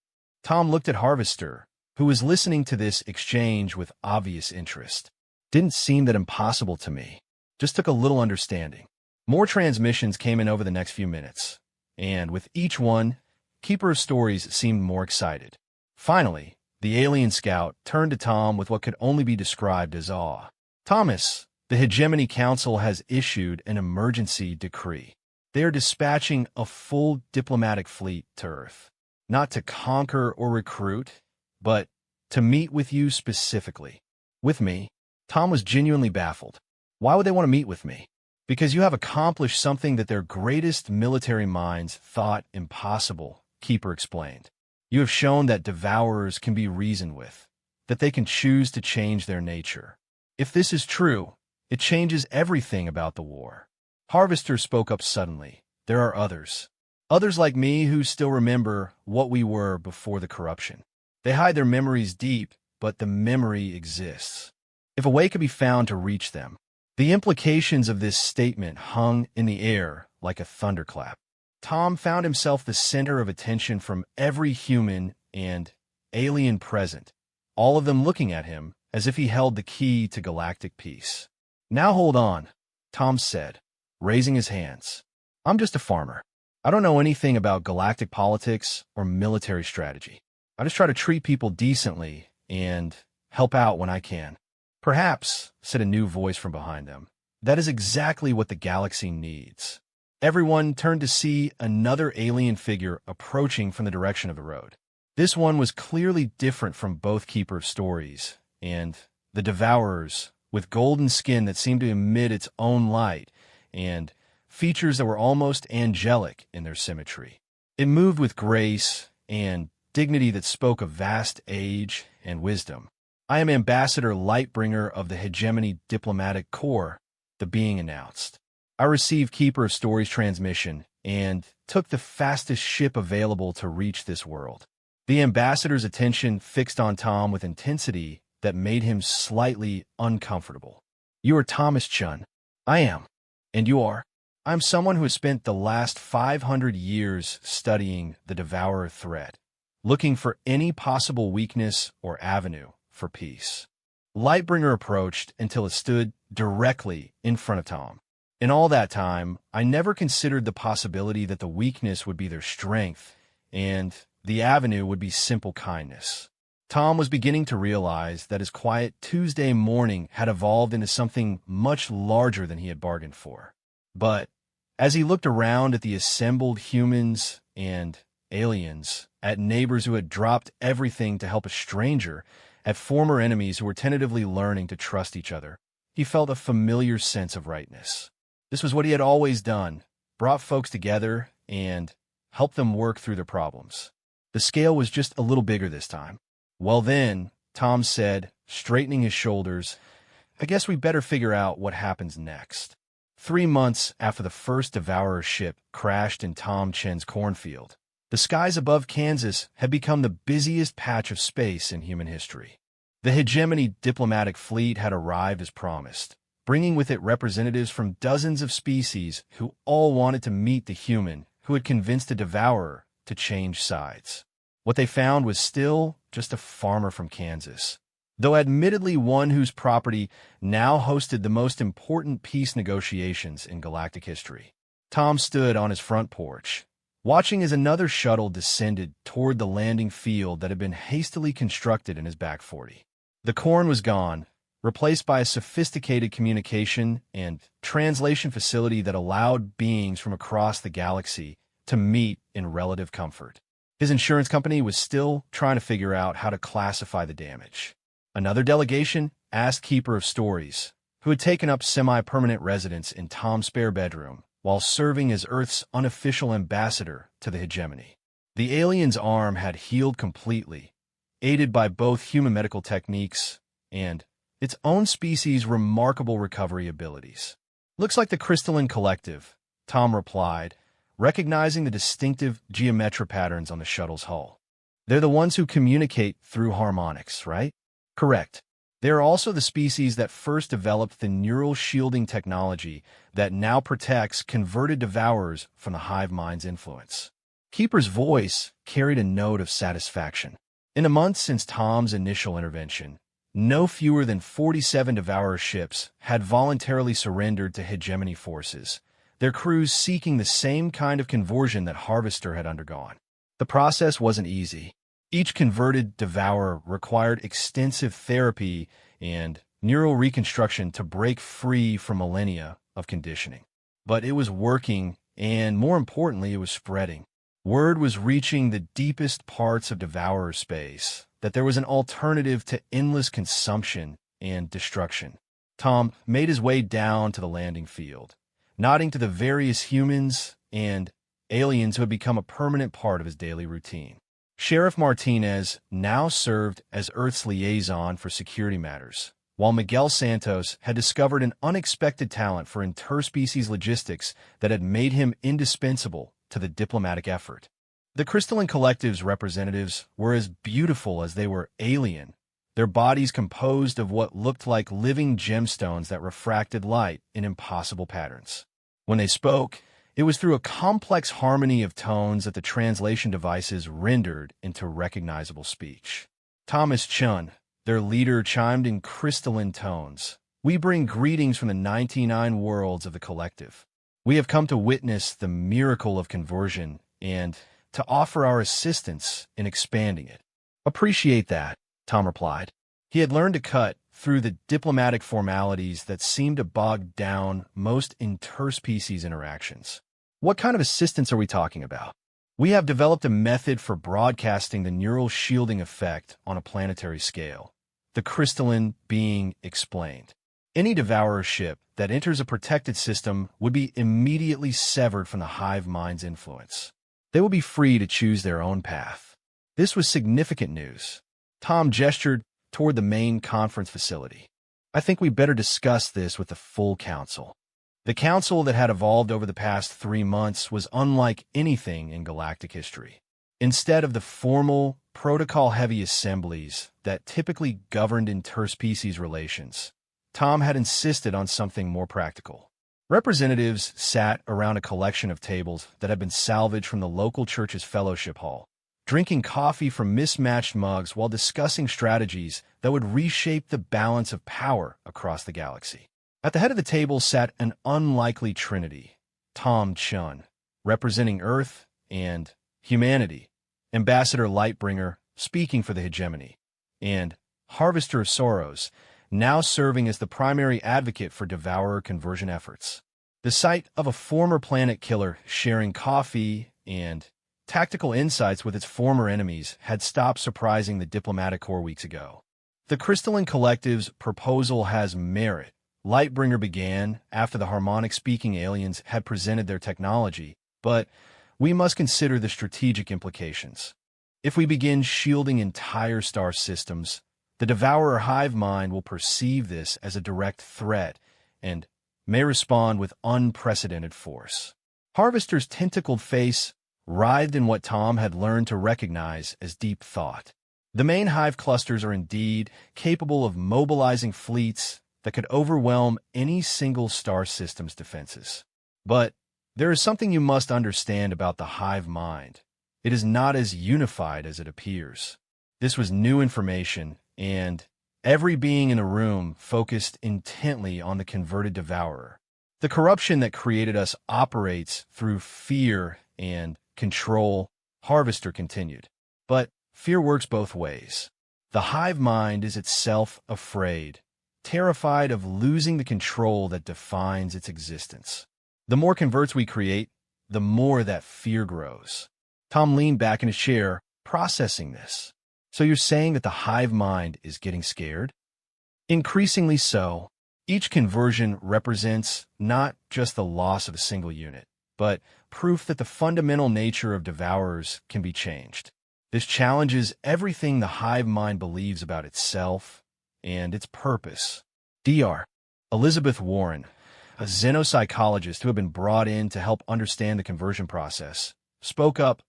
Tom looked at Harvester, who was listening to this exchange with obvious interest. Didn't seem that impossible to me. Just took a little understanding. More transmissions came in over the next few minutes, and with each one, Keeper of Stories seemed more excited. Finally, the alien scout turned to Tom with what could only be described as awe. Thomas, the Hegemony Council has issued an emergency decree. They are dispatching a full diplomatic fleet to Earth, not to conquer or recruit, but to meet with you specifically. With me? Tom was genuinely baffled. Why would they want to meet with me? Because you have accomplished something that their greatest military minds thought impossible, Keeper explained. You have shown that devourers can be reasoned with, that they can choose to change their nature. If this is true, it changes everything about the war. Harvester spoke up suddenly. There are others. Others like me who still remember what we were before the corruption. They hide their memories deep, but the memory exists. If a way could be found to reach them. The implications of this statement hung in the air like a thunderclap. Tom found himself the center of attention from every human and alien present, all of them looking at him as if he held the key to galactic peace. Now hold on, Tom said, raising his hands. I'm just a farmer. I don't know anything about galactic politics or military strategy. I just try to treat people decently and help out when I can. Perhaps, said a new voice from behind them, that is exactly what the galaxy needs. Everyone turned to see another alien figure approaching from the direction of the road. This one was clearly different from both Keeper of Stories and the Devourers, with golden skin that seemed to emit its own light and features that were almost angelic in their symmetry. It moved with grace and dignity that spoke of vast age and wisdom. I am Ambassador Lightbringer of the Hegemony Diplomatic Corps, the being announced. I received Keeper of Stories transmission and took the fastest ship available to reach this world. The ambassador's attention fixed on Tom with intensity that made him slightly uncomfortable. "You are Thomas Chun." "I am." "And you are?" "I'm someone who has spent the last 500 years studying the Devourer threat, looking for any possible weakness or avenue for peace." Lightbringer approached until it stood directly in front of Tom. "In all that time, I never considered the possibility that the weakness would be their strength, and the avenue would be simple kindness." Tom was beginning to realize that his quiet Tuesday morning had evolved into something much larger than he had bargained for. But as he looked around at the assembled humans and aliens, at neighbors who had dropped everything to help a stranger, at former enemies who were tentatively learning to trust each other, he felt a familiar sense of rightness. This was what he had always done, brought folks together and helped them work through their problems. The scale was just a little bigger this time. "Well then," Tom said, straightening his shoulders, "I guess we better figure out what happens next." 3 months after the first Devourer ship crashed in Tom Chen's cornfield, the skies above Kansas had become the busiest patch of space in human history. The hegemony diplomatic fleet had arrived as promised, bringing with it representatives from dozens of species who all wanted to meet the human who had convinced the Devourer to change sides. What they found was still just a farmer from Kansas, though admittedly one whose property now hosted the most important peace negotiations in galactic history. Tom stood on his front porch, watching as another shuttle descended toward the landing field that had been hastily constructed in his back 40. The corn was gone, replaced by a sophisticated communication and translation facility that allowed beings from across the galaxy to meet in relative comfort. His insurance company was still trying to figure out how to classify the damage. Another delegation asked Keeper of Stories, who had taken up semi-permanent residence in Tom's spare bedroom while serving as Earth's unofficial ambassador to the hegemony. The alien's arm had healed completely, aided by both human medical techniques and its own species' remarkable recovery abilities. "Looks like the Crystalline Collective," Tom replied, recognizing the distinctive geometric patterns on the shuttle's hull. "They're the ones who communicate through harmonics, right?" "Correct. They are also the species that first developed the neural shielding technology that now protects converted devourers from the hive mind's influence." Keeper's voice carried a note of satisfaction. In the months since Tom's initial intervention, no fewer than 47 Devourer ships had voluntarily surrendered to hegemony forces, their crews seeking the same kind of conversion that Harvester had undergone. The process wasn't easy. Each converted Devourer required extensive therapy and neural reconstruction to break free from millennia of conditioning. But it was working, and more importantly, it was spreading. Word was reaching the deepest parts of Devourer space that there was an alternative to endless consumption and destruction. Tom made his way down to the landing field, nodding to the various humans and aliens who had become a permanent part of his daily routine. Sheriff Martinez now served as Earth's liaison for security matters, while Miguel Santos had discovered an unexpected talent for interspecies logistics that had made him indispensable to the diplomatic effort. The Crystalline Collective's representatives were as beautiful as they were alien, their bodies composed of what looked like living gemstones that refracted light in impossible patterns. When they spoke, it was through a complex harmony of tones that the translation devices rendered into recognizable speech. Thomas Chun, their leader, chimed in crystalline tones. "We bring greetings from the 99 worlds of the collective. We have come to witness the miracle of conversion and to offer our assistance in expanding it." "Appreciate that," Tom replied. He had learned to cut through the diplomatic formalities that seemed to bog down most interspecies interactions. "What kind of assistance are we talking about?" "We have developed a method for broadcasting the neural shielding effect on a planetary scale," the crystalline being explained. "Any Devourer ship that enters a protected system would be immediately severed from the hive mind's influence. They would be free to choose their own path." This was significant news. Tom gestured toward the main conference facility. "I think we better discuss this with the full council." The council that had evolved over the past 3 months was unlike anything in galactic history. Instead of the formal, protocol-heavy assemblies that typically governed interspecies relations, Tom had insisted on something more practical. Representatives sat around a collection of tables that had been salvaged from the local church's fellowship hall, drinking coffee from mismatched mugs while discussing strategies that would reshape the balance of power across the galaxy. At the head of the table sat an unlikely trinity: Tom Chun, representing Earth and humanity; Ambassador Lightbringer, speaking for the hegemony; and Harvester of Sorrows, now serving as the primary advocate for Devourer conversion efforts. The sight of a former planet killer sharing coffee and tactical insights with its former enemies had stopped surprising the diplomatic corps weeks ago. The Crystalline Collective's proposal has merit, Lightbringer began after the harmonic-speaking aliens had presented their technology, but we must consider the strategic implications. If we begin shielding entire star systems, the Devourer hive mind will perceive this as a direct threat and may respond with unprecedented force. Harvester's tentacled face writhed in what Tom had learned to recognize as deep thought. The main hive clusters are indeed capable of mobilizing fleets that could overwhelm any single star system's defenses. But there is something you must understand about the hive mind. It is not as unified as it appears. This was new information, and every being in the room focused intently on the converted Devourer. The corruption that created us operates through fear and control, Harvester continued. But fear works both ways. The hive mind is itself afraid, terrified of losing the control that defines its existence. The more converts we create, the more that fear grows. Tom leaned back in his chair, processing this. So you're saying that the hive mind is getting scared? Increasingly so. Each conversion represents not just the loss of a single unit, but proof that the fundamental nature of Devourers can be changed. This challenges everything the hive mind believes about itself and its purpose. Dr. Elizabeth Warren, a xenopsychologist who had been brought in to help understand the conversion process, spoke up.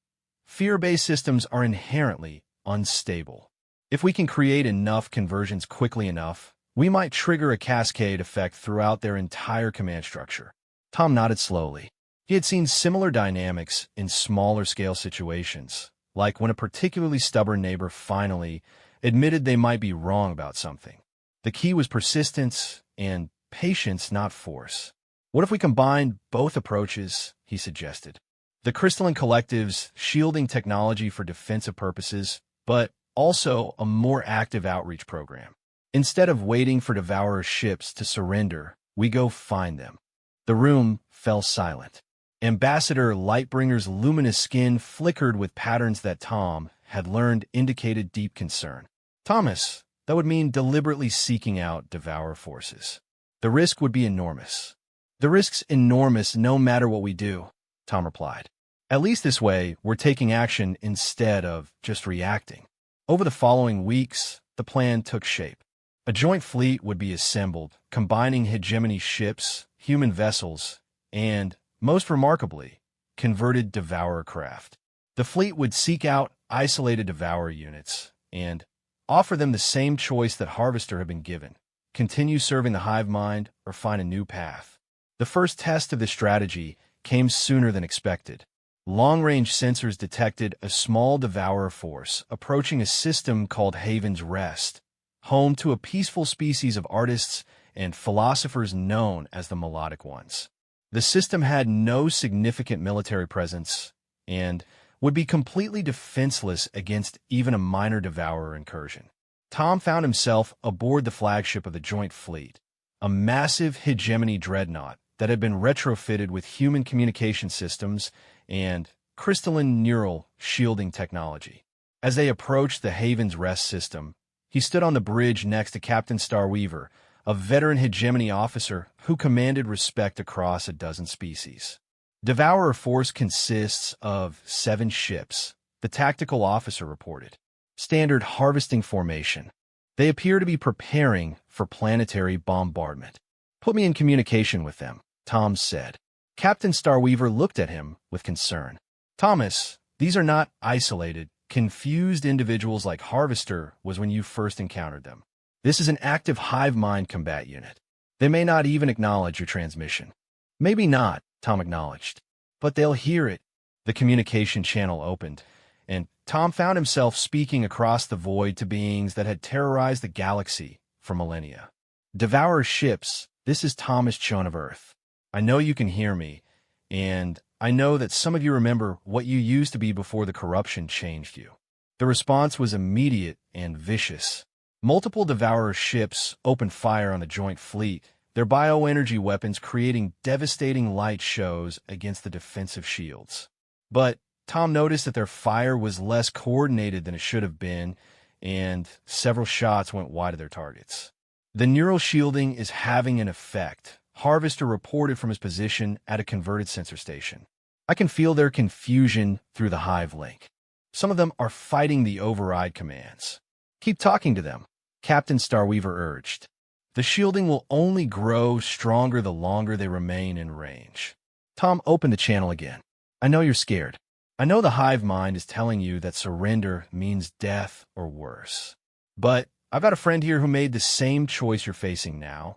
Fear-based systems are inherently unstable. If we can create enough conversions quickly enough, we might trigger a cascade effect throughout their entire command structure. Tom nodded slowly. He had seen similar dynamics in smaller-scale situations, like when a particularly stubborn neighbor finally admitted they might be wrong about something. The key was persistence and patience, not force. What if we combined both approaches, he suggested. The Crystalline Collective's shielding technology for defensive purposes, but also a more active outreach program. Instead of waiting for Devourer ships to surrender, we go find them. The room fell silent. Ambassador Lightbringer's luminous skin flickered with patterns that Tom had learned indicated deep concern. Thomas, that would mean deliberately seeking out Devourer forces. The risk would be enormous. The risk's enormous no matter what we do, Tom replied. At least this way, we're taking action instead of just reacting. Over the following weeks, the plan took shape. A joint fleet would be assembled, combining hegemony ships, human vessels, and, most remarkably, converted Devourer craft. The fleet would seek out isolated Devourer units and offer them the same choice that Harvester had been given: continue serving the hive mind or find a new path. The first test of this strategy came sooner than expected. Long-range sensors detected a small Devourer force approaching a system called Haven's Rest, home to a peaceful species of artists and philosophers known as the Melodic Ones. The system had no significant military presence and would be completely defenseless against even a minor Devourer incursion. Tom found himself aboard the flagship of the joint fleet, a massive hegemony dreadnought that had been retrofitted with human communication systems and crystalline neural shielding technology. As they approached the Haven's Rest system, he stood on the bridge next to Captain Starweaver, a veteran hegemony officer who commanded respect across a dozen species. Devourer force consists of 7 ships, the tactical officer reported. Standard harvesting formation. They appear to be preparing for planetary bombardment. Put me in communication with them, Tom said. Captain Starweaver looked at him with concern. Thomas, These are not isolated, confused individuals like Harvester was when you first encountered them. This is an active hive mind combat unit. They may not even acknowledge your transmission. Maybe not, Tom acknowledged. But they'll hear it. The communication channel opened, and Tom found himself speaking across the void to beings that had terrorized the galaxy for millennia. Devourer ships, this is Thomas Chone of Earth. I know you can hear me, and I know that some of you remember what you used to be before the corruption changed you. The response was immediate and vicious. Multiple Devourer ships opened fire on the joint fleet, their bioenergy weapons creating devastating light shows against the defensive shields. But Tom noticed that their fire was less coordinated than it should have been, and several shots went wide of their targets. The neural shielding is having an effect, Harvester reported from his position at a converted sensor station. I can feel their confusion through the Hive link. Some of them are fighting the override commands. Keep talking to them, Captain Starweaver urged. The shielding will only grow stronger the longer they remain in range. Tom opened the channel again. I know you're scared. I know the hive mind is telling you that surrender means death or worse. But I've got a friend here who made the same choice you're facing now,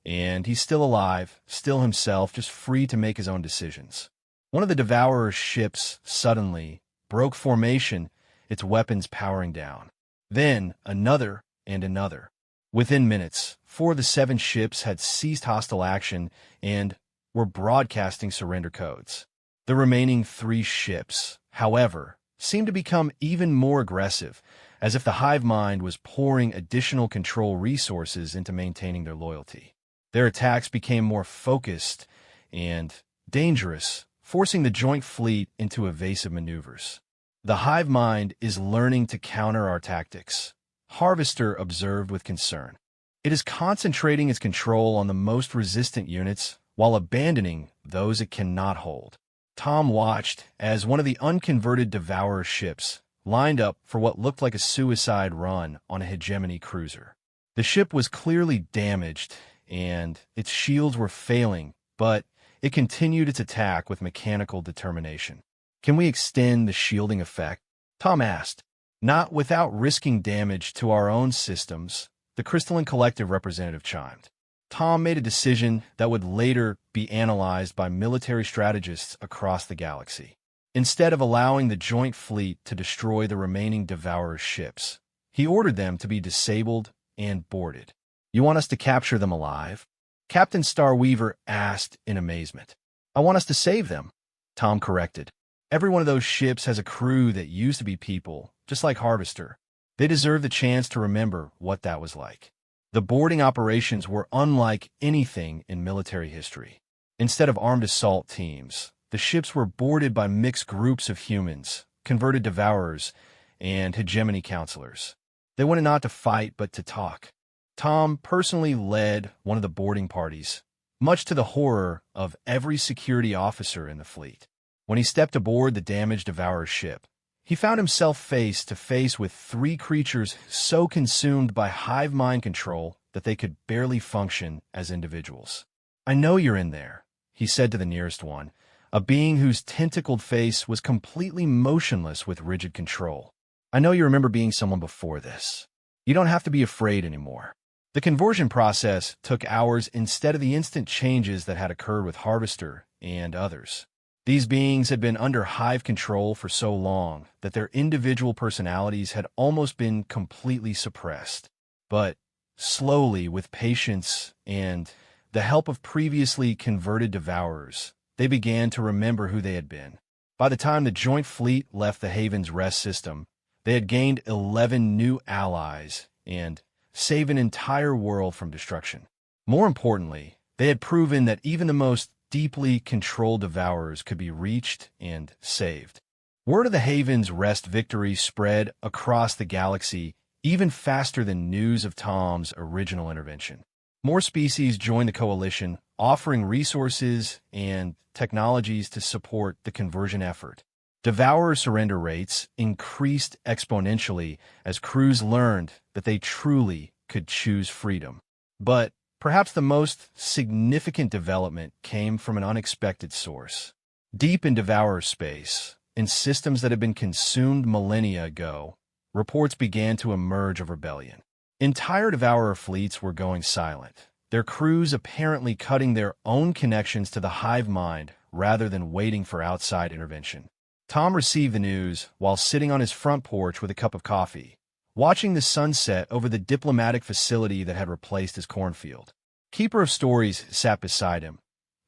and he's still alive, still himself, just free to make his own decisions. One of the Devourer's ships suddenly broke formation, its weapons powering down. Then another and another. Within minutes, 4 of the 7 ships had ceased hostile action and were broadcasting surrender codes. The remaining 3 ships, however, seemed to become even more aggressive, as if the hive mind was pouring additional control resources into maintaining their loyalty. Their attacks became more focused and dangerous, forcing the joint fleet into evasive maneuvers. The hive mind is learning to counter our tactics, Harvester observed with concern. It is concentrating its control on the most resistant units while abandoning those it cannot hold. Tom watched as one of the unconverted Devourer ships lined up for what looked like a suicide run on a hegemony cruiser. The ship was clearly damaged, and its shields were failing, but it continued its attack with mechanical determination. Can we extend the shielding effect? Tom asked. Not without risking damage to our own systems, the Crystalline Collective representative chimed. Tom made a decision that would later be analyzed by military strategists across the galaxy. Instead of allowing the joint fleet to destroy the remaining Devourer ships, he ordered them to be disabled and boarded. You want us to capture them alive? Captain Starweaver asked in amazement. I want us to save them, Tom corrected. Every one of those ships has a crew that used to be people, just like Harvester. They deserve the chance to remember what that was like. The boarding operations were unlike anything in military history. Instead of armed assault teams, the ships were boarded by mixed groups of humans, converted Devourers, and hegemony counselors. They wanted not to fight, but to talk. Tom personally led one of the boarding parties, much to the horror of every security officer in the fleet. When he stepped aboard the damaged Devourer ship, he found himself face to face with 3 creatures so consumed by hive mind control that they could barely function as individuals. I know you're in there, he said to the nearest one, a being whose tentacled face was completely motionless with rigid control. I know you remember being someone before this. You don't have to be afraid anymore. The conversion process took hours instead of the instant changes that had occurred with Harvester and others. These beings had been under hive control for so long that their individual personalities had almost been completely suppressed. But slowly, with patience and the help of previously converted Devourers, they began to remember who they had been. By the time the joint fleet left the Haven's rest system, they had gained 11 new allies and saved an entire world from destruction. More importantly, they had proven that even the most deeply controlled Devourers could be reached and saved. Word of the Haven's rest victory spread across the galaxy even faster than news of Tom's original intervention. More species joined the coalition, offering resources and technologies to support the conversion effort. Devourer surrender rates increased exponentially as crews learned that they truly could choose freedom. But perhaps the most significant development came from an unexpected source. Deep in Devourer space, in systems that had been consumed millennia ago, reports began to emerge of rebellion. Entire Devourer fleets were going silent, their crews apparently cutting their own connections to the hive mind rather than waiting for outside intervention. Tom received the news while sitting on his front porch with a cup of coffee, watching the sunset over the diplomatic facility that had replaced his cornfield. Keeper of Stories sat beside him,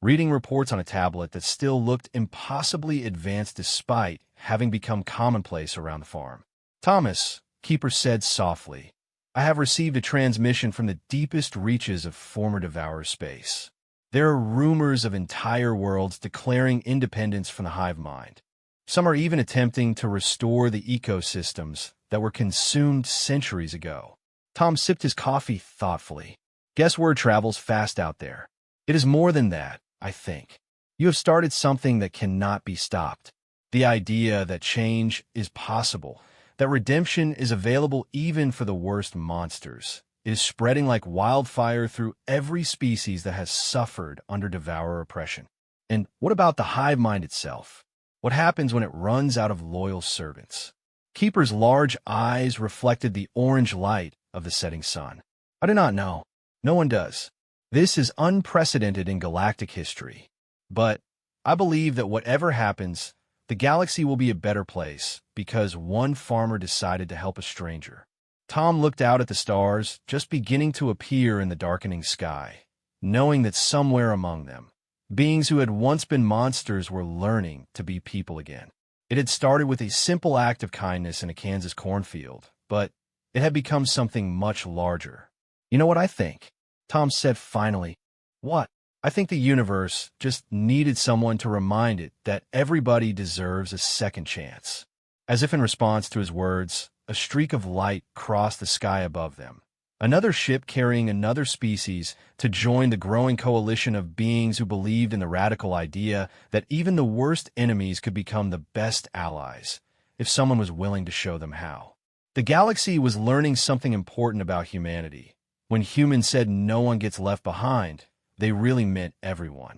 reading reports on a tablet that still looked impossibly advanced despite having become commonplace around the farm. "Thomas," Keeper said softly, "I have received a transmission from the deepest reaches of former Devourer space. There are rumors of entire worlds declaring independence from the hive mind. Some are even attempting to restore the ecosystems that were consumed centuries ago." Tom sipped his coffee thoughtfully. "Guess word travels fast out there. It is more than that, I think. You have started something that cannot be stopped. The idea that change is possible, that redemption is available even for the worst monsters, is spreading like wildfire through every species that has suffered under Devourer oppression. And what about the hive mind itself? What happens when it runs out of loyal servants?" Keeper's large eyes reflected the orange light of the setting sun. "I do not know. No one does. This is unprecedented in galactic history. But I believe that whatever happens, the galaxy will be a better place because one farmer decided to help a stranger." Tom looked out at the stars just beginning to appear in the darkening sky, knowing that somewhere among them, beings who had once been monsters were learning to be people again. It had started with a simple act of kindness in a Kansas cornfield, but it had become something much larger. "You know what I think?" Tom said finally. "What?" "I think the universe just needed someone to remind it that everybody deserves a second chance." As if in response to his words, a streak of light crossed the sky above them. Another ship carrying another species to join the growing coalition of beings who believed in the radical idea that even the worst enemies could become the best allies, if someone was willing to show them how. The galaxy was learning something important about humanity. When humans said no one gets left behind, they really meant everyone.